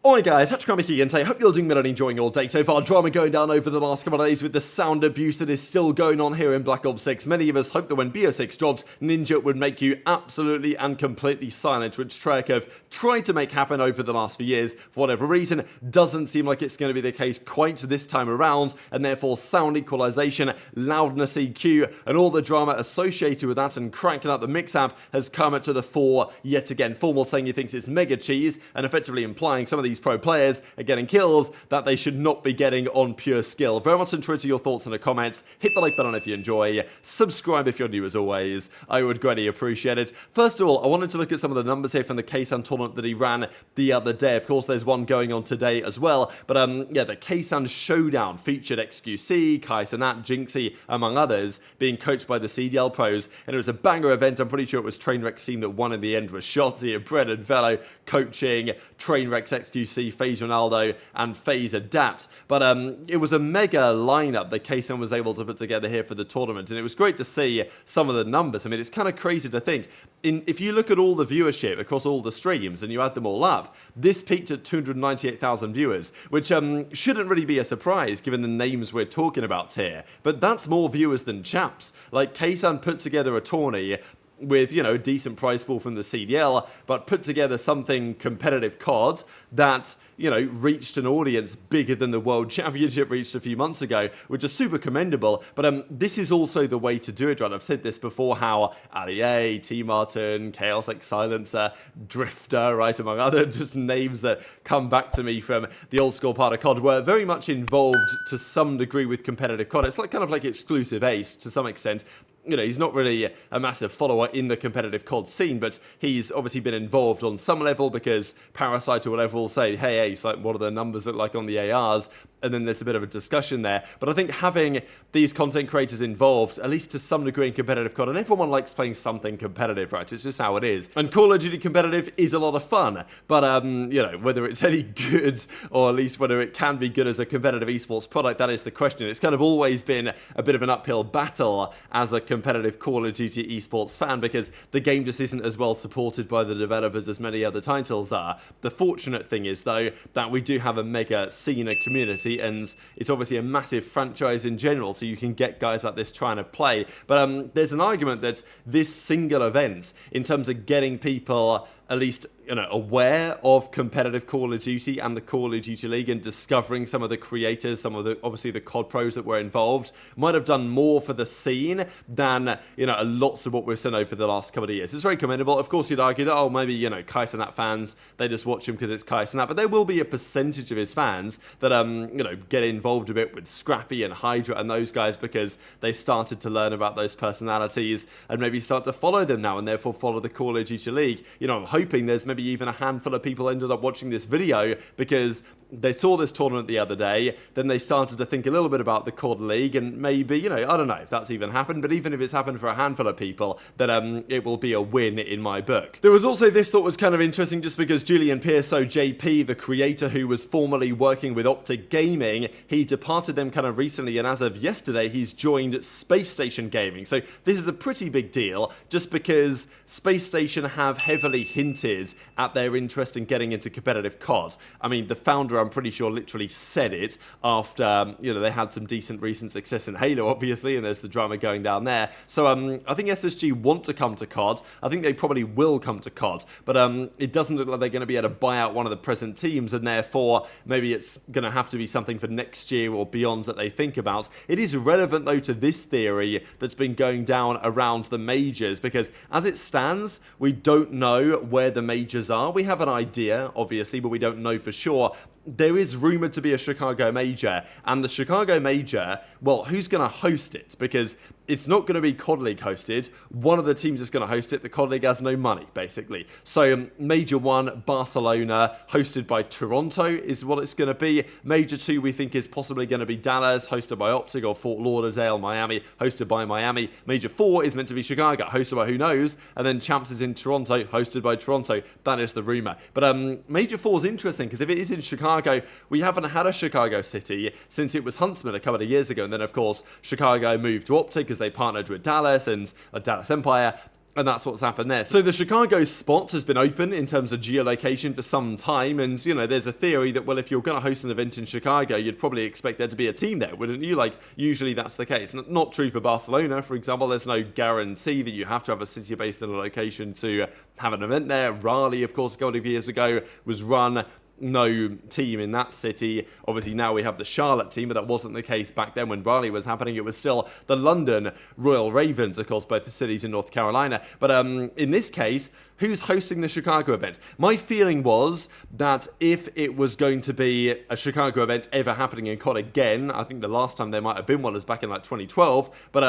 Alright guys, TacticalRab again today. Hope you're doing well and enjoying your day so far. Drama going down over the last couple of days with the sound abuse that is still going on here in Black Ops 6. Many of us hoped that when BO6 dropped, Ninja would make you absolutely and completely silent, which Treyarch have tried to make happen over the last few years. For whatever reason, doesn't seem like it's going to be the case quite this time around, and therefore sound equalization, loudness EQ, and all the drama associated with that and cranking up the mix app has come to the fore yet again. FormaL saying he thinks it's mega cheese, and effectively implying some of these pro players are getting kills that they should not be getting on pure skill. Very much enjoy your thoughts in the comments. Hit the like button if you enjoy. Subscribe if you're new as always. I would greatly appreciate it. First of all, I wanted to look at some of the numbers here from the Kaysan tournament that he ran the other day. Of course, there's one going on today as well. But yeah, the Kaysan Showdown featured XQC, Kaysan, Jinxie, among others, being coached by the CDL pros. And it was a banger event. I'm pretty sure it was Trainwreck's team that won in the end with Shotzzy and Bread and Velo coaching Trainwreck's XQC, FaZe Ronaldo, and FaZe Adapt. But it was a mega lineup that Kaysan was able to put together here for the tournament, and it was great to see some of the numbers. I mean, it's kind of crazy to think, if you look at all the viewership across all the streams and you add them all up, this peaked at 298,000 viewers, which shouldn't really be a surprise given the names we're talking about here. But that's more viewers than chaps. Like, Kaysan put together a tourney with, you know, a decent prize pool from the CDL, but put together something competitive COD that, you know, reached an audience bigger than the World Championship reached a few months ago, which is super commendable. But this is also the way to do it, right? I've said this before, how Ali, T Martin, Chaos like Silencer, Drifter, right, among other just names that come back to me from the old school part of COD, were very much involved to some degree with competitive COD. It's like kind of like exclusive Ace to some extent. You know, he's not really a massive follower in the competitive COD scene, but he's obviously been involved on some level because Parasite or whatever will say, hey Ace, like, what do the numbers look like on the ARs? And then there's a bit of a discussion there. But I think having these content creators involved, at least to some degree in competitive COD, and everyone likes playing something competitive, right? It's just how it is. And Call of Duty competitive is a lot of fun. But, you know, whether it's any good, or at least whether it can be good as a competitive esports product, that is the question. It's kind of always been a bit of an uphill battle as a competitive Call of Duty esports fan, because the game just isn't as well supported by the developers as many other titles are. The fortunate thing is, though, that we do have a mega scene and community, and it's obviously a massive franchise in general, so you can get guys like this trying to play. But there's an argument that this single event, in terms of getting people at least, you know, aware of competitive Call of Duty and the Call of Duty League, and discovering some of the creators, some of the, obviously the COD pros that were involved, might have done more for the scene than, you know, lots of what we've seen over the last couple of years. It's very commendable. Of course, you'd argue that, oh, maybe, you know, Kaysan fans, they just watch him because it's Kaysan, but there will be a percentage of his fans that, you know, get involved a bit with Scrappy and HyDra and those guys because they started to learn about those personalities and maybe start to follow them now and therefore follow the Call of Duty League. You know, I'm hoping there's maybe even a handful of people ended up watching this video because they saw this tournament the other day, then they started to think a little bit about the COD League, and maybe, you know, I don't know if that's even happened, but even if it's happened for a handful of people, then it will be a win in my book. There was also this thought was kind of interesting just because Julian Pearso, JP, the creator who was formerly working with OpTic Gaming, he departed them kind of recently, and as of yesterday, he's joined Space Station Gaming. So this is a pretty big deal, just because Space Station have heavily hinted at their interest in getting into competitive COD. I mean, the founder, I'm pretty sure, literally said it after, you know, they had some decent recent success in Halo, obviously, and there's the drama going down there. So I think SSG want to come to COD. I think they probably will come to COD, but it doesn't look like they're going to be able to buy out one of the present teams, and therefore maybe it's going to have to be something for next year or beyond that they think about. It is relevant, though, to this theory that's been going down around the majors, because as it stands, we don't know where the majors are. We have an idea, obviously, but we don't know for sure. There is rumoured to be a Chicago Major, and the Chicago Major, well, who's going to host it? Because it's not going to be COD League hosted. One of the teams is going to host it. The COD League has no money, basically. So Major 1, Barcelona, hosted by Toronto is what it's going to be. Major 2, we think, is possibly going to be Dallas, hosted by OpTic, or Fort Lauderdale, Miami, hosted by Miami. Major 4 is meant to be Chicago, hosted by who knows. And then Champs is in Toronto, hosted by Toronto. That is the rumour. But Major 4 is interesting, because if it is in Chicago, we haven't had a Chicago City since it was Huntsman a couple of years ago. And then, of course, Chicago moved to OpTic because they partnered with Dallas and Dallas Empire. And that's what's happened there. So the Chicago spot has been open in terms of geolocation for some time, and, you know, there's a theory that, well, if you're going to host an event in Chicago, you'd probably expect there to be a team there, wouldn't you? Like, usually that's the case. Not true for Barcelona, for example. There's no guarantee that you have to have a city based in a location to have an event there. Raleigh, of course, a couple of years ago was run. No team in that city. Obviously now we have the Charlotte team, but that wasn't the case back then when Raleigh was happening. It was still the London Royal Ravens, of course, both the cities in North Carolina. But in this case, who's hosting the Chicago event? My feeling was that if it was going to be a Chicago event ever happening in COD again, I think the last time there might have been one was back in like 2012, but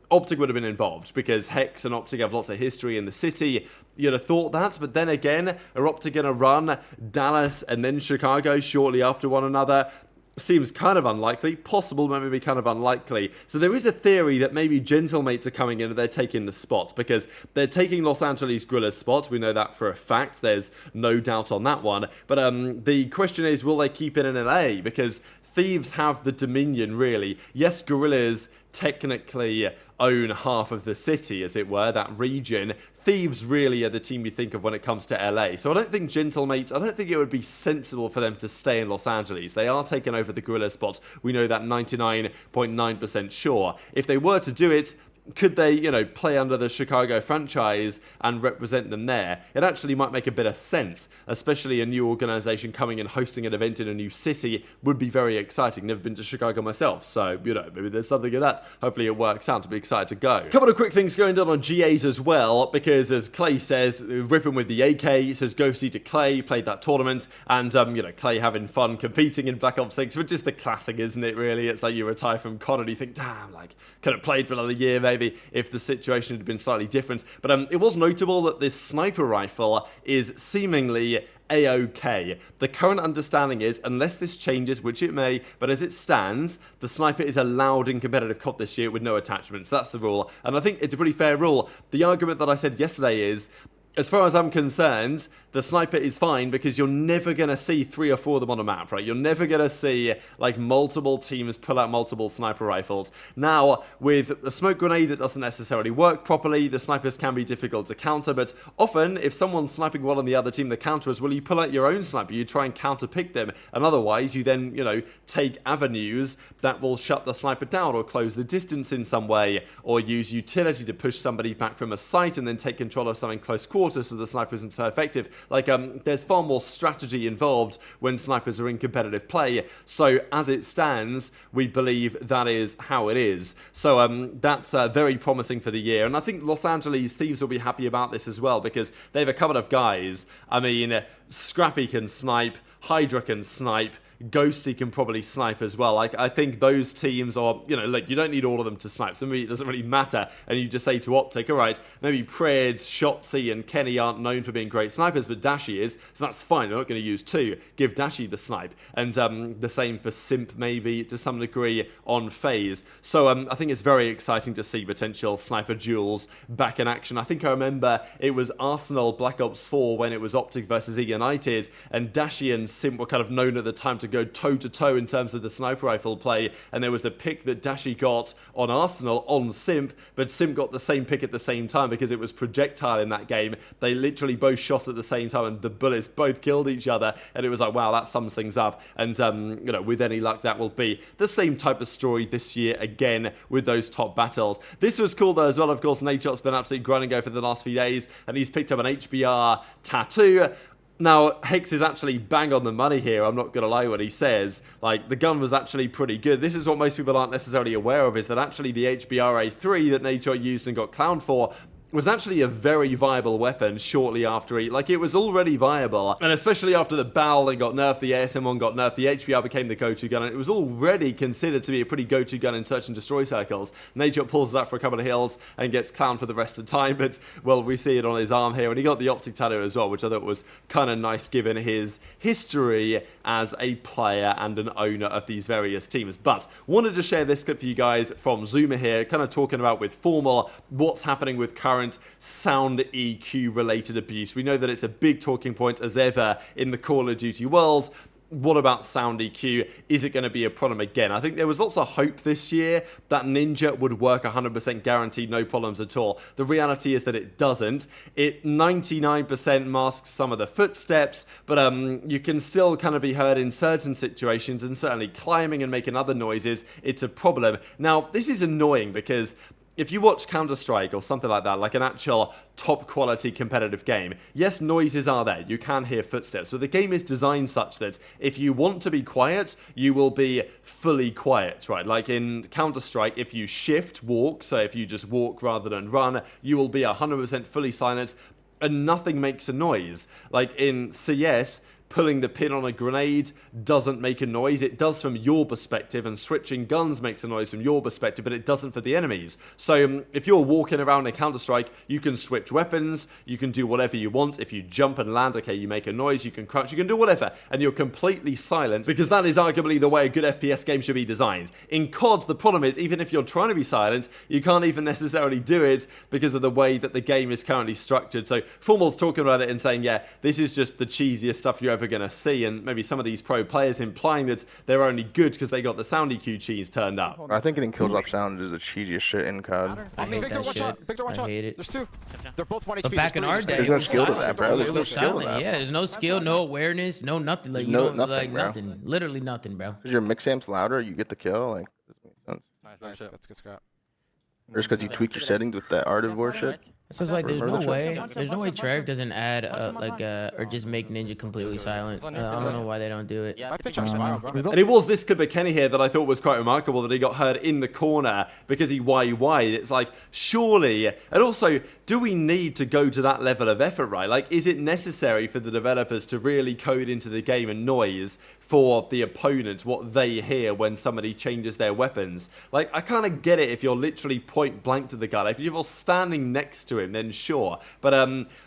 OpTic would have been involved because Hex and OpTic have lots of history in the city. You'd have thought that, but then again, are OpTic going to run Dallas and then Chicago shortly after one another? Seems kind of unlikely. Possible, but maybe kind of unlikely. So there is a theory that maybe Gentlemates are coming in and they're taking the spot, because they're taking Los Angeles Guerrilla's spot. We know that for a fact. There's no doubt on that one. But the question is, will they keep it in LA? Because Thieves have the dominion, really. Yes, Guerrillas technically own half of the city, as it were, that region. Thieves really are the team you think of when it comes to LA. So I don't think Gentlemates, I don't think it would be sensible for them to stay in Los Angeles. They are taking over the Guerrilla spots. We know that 99.9% sure. If they were to do it, could they, you know, play under the Chicago franchise and represent them there? It actually might make a bit of sense, especially a new organization coming and hosting an event in a new city would be very exciting. Never been to Chicago myself, so, you know, maybe there's something in that. Hopefully it works out. To be excited to go. Couple of quick things going on GAs as well, because as Clay says, ripping with the AK, says Ghosty to Clay, played that tournament, and, you know, Clay having fun competing in Black Ops 6, which is the classic, isn't it, really? It's like you retire from COD and you think, damn, like, could have played for another year, maybe, if the situation had been slightly different. But it was notable that this sniper rifle is seemingly A-OK. The current understanding is, unless this changes, which it may, but as it stands, the sniper is allowed in competitive COD this year with no attachments. That's the rule, and I think it's a pretty fair rule. The argument that I said yesterday is, as far as I'm concerned, the sniper is fine because you're never going to see 3 or 4 of them on a map, right? You're never going to see, like, multiple teams pull out multiple sniper rifles. Now, with a smoke grenade that doesn't necessarily work properly, the snipers can be difficult to counter, but often, if someone's sniping well on the other team, the counter is, well, you pull out your own sniper, you try and counter-pick them, and otherwise, you then, you know, take avenues that will shut the sniper down or close the distance in some way, or use utility to push somebody back from a site and then take control of something close quarters so the sniper isn't so effective. Like, there's far more strategy involved when snipers are in competitive play. So, as it stands, we believe that is how it is. So, that's very promising for the year. And I think Los Angeles Thieves will be happy about this as well, because they have a couple of guys. I mean, Scrappy can snipe, HyDra can snipe, Ghosty can probably snipe as well. Like, I think those teams are, you know, like, you don't need all of them to snipe, so maybe it doesn't really matter, and you just say to OpTic, alright, maybe Pred, Shotzzy, and Kenny aren't known for being great snipers, but Dashy is, so that's fine. They're not going to use 2. Give Dashy the snipe, and the same for Simp, maybe, to some degree, on FaZe. So, I think it's very exciting to see potential sniper duels back in action. I think I remember it was Arsenal Black Ops 4 when it was OpTic versus E United, and Dashy and Simp were kind of known at the time to go toe-to-toe in terms of the sniper rifle play, and there was a pick that Dashy got on Arsenal on Simp, but Simp got the same pick at the same time because it was projectile in that game. They literally both shot at the same time and the bullets both killed each other, and it was like, wow, that sums things up. And you know, with any luck, that will be the same type of story this year again with those top battles. This was cool though as well. Of course, Nadeshot's been absolutely grinding over the last few days, and he's picked up an HBR tattoo. Now, Hicks is actually bang on the money here, I'm not going to lie when he says, like, the gun was actually pretty good. This is what most people aren't necessarily aware of, is that actually the HBR-A3 that Nadeshot used and got clowned for was actually a very viable weapon shortly after it was already viable, and especially after the BAL then got nerfed, the ASM1 got nerfed, the HBR became the go-to gun, and it was already considered to be a pretty go-to gun in search and destroy circles. Nadeshot pulls it up for a couple of hills and gets clowned for the rest of the time, but, well, we see it on his arm here, and he got the OpTic tattoo as well, which I thought was kind of nice given his history as a player and an owner of these various teams. But wanted to share this clip for you guys from Zoomer here, kind of talking about with FormaL, what's happening with current sound EQ related abuse. We know that it's a big talking point as ever in the Call of Duty world. what about sound EQ? Is it going to be a problem again? I think there was lots of hope this year that Ninja would work 100% guaranteed, no problems at all. The reality is that it doesn't. It 99% masks some of the footsteps, but you can still kind of be heard in certain situations, and certainly climbing and making other noises, it's a problem. Now, this is annoying because if you watch Counter-Strike or something like that, like an actual top quality competitive game, yes, noises are there, you can hear footsteps, but the game is designed such that if you want to be quiet, you will be fully quiet, right? Like in Counter-Strike, if you shift walk, so if you just walk rather than run, you will be 100% fully silent and nothing makes a noise. Like in CS, pulling the pin on a grenade doesn't make a noise. It does from your perspective, and switching guns makes a noise from your perspective, but it doesn't for the enemies. So if you're walking around in Counter-Strike, you can switch weapons, you can do whatever you want. If you jump and land, okay, you make a noise, you can crouch, you can do whatever, and you're completely silent, because that is arguably the way a good FPS game should be designed. In COD, the problem is, even if you're trying to be silent, you can't even necessarily do it because of the way that the game is currently structured. So FormaL's talking about it and saying, yeah, this is just the cheesiest stuff you're ever going to see, and maybe some of these pro players implying that they're only good because they got the sound EQ cheese turned up. I think getting killed off sound is the cheesiest shit in COD. I hate Victor, that watch shit. out. Victor, watch out. I hate it. There's two. They're both 1 HP. But back in our day, there's no skill to that, bro. There's no skill to that. Yeah, there's no skill, no awareness, no nothing. Like you don't like nothing. Literally nothing, bro. Because your mix amp's louder, you get the kill. Like, this makes sense. Nice. That's good scrap. Or just because you tweak your settings with that art of war shit. It's just like there's no way Trev doesn't add or just make Ninja completely silent. I don't know why they don't do it. My pitch on smile, bro. And it was this clip of Kenny here that I thought was quite remarkable, that he got heard in the corner because he YY'd. It's like, surely, and also, do we need to go to that level of effort, right? Like, is it necessary for the developers to really code into the game a noise for the opponent, what they hear when somebody changes their weapons? Like, I kind of get it if you're literally point blank to the guy. Like, if you're standing next to him, then sure. But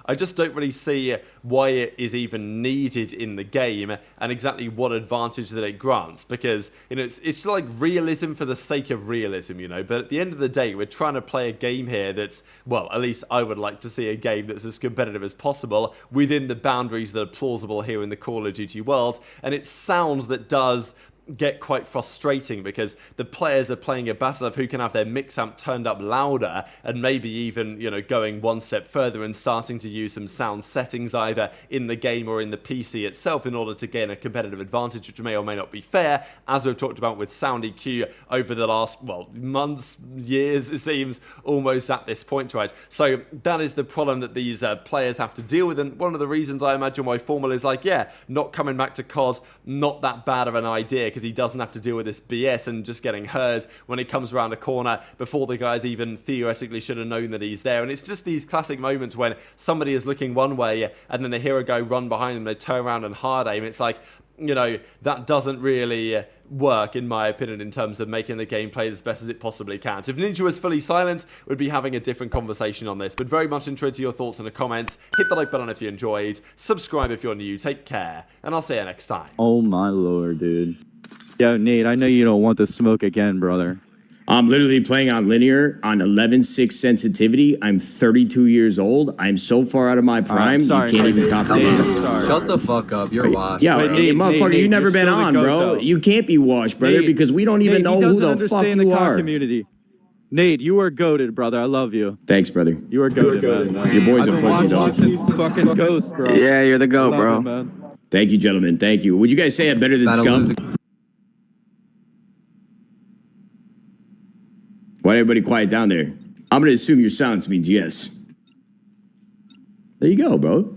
I just don't really see why it is even needed in the game and exactly what advantage that it grants. Because, you know, it's like realism for the sake of realism, you know. But at the end of the day, we're trying to play a game here that's, well, at least I would like to see a game that's as competitive as possible within the boundaries that are plausible here in the Call of Duty world. And it sounds that does get quite frustrating because the players are playing a battle of who can have their mix amp turned up louder, and maybe even, you know, going one step further and starting to use some sound settings either in the game or in the PC itself in order to gain a competitive advantage, which may or may not be fair, as we've talked about with sound EQ over the last, well, months, years, it seems, almost at this point, right? So that is the problem that these players have to deal with, and one of the reasons I imagine why FormaL is like, yeah, not coming back to COD, not that bad of an idea, because he doesn't have to deal with this BS and just getting heard when he comes around a corner before the guys even theoretically should have known that he's there. And it's just these classic moments when somebody is looking one way and then they hear a guy run behind them, they turn around and hard aim. It's like, you know, that doesn't really work, in my opinion, in terms of making the game played as best as it possibly can. So if Ninja was fully silent, we'd be having a different conversation on this. But very much interested to your thoughts in the comments. Hit the like button if you enjoyed. Subscribe if you're new. Take care. And I'll see you next time. Oh my lord, dude. Yo, Nate, I know you don't want the smoke again, brother. I'm literally playing on linear on 11.6 sensitivity. I'm 32 years old. I'm so far out of my prime, you can't even comprehend. Shut the fuck up. You're washed. Yeah, motherfucker, you never been on, bro. You can't be washed, brother, because we don't even know who the fuck you are. Nate, you are goated, brother. I love you. Thanks, brother. You are goated, man. Your boy's a pussy dog. Fucking ghost, bro. Yeah, you're the goat, bro. Man. Thank you, gentlemen. Thank you. Would you guys say I'm better than Scum? Why everybody quiet down there? I'm going to assume your silence means yes. There you go, bro.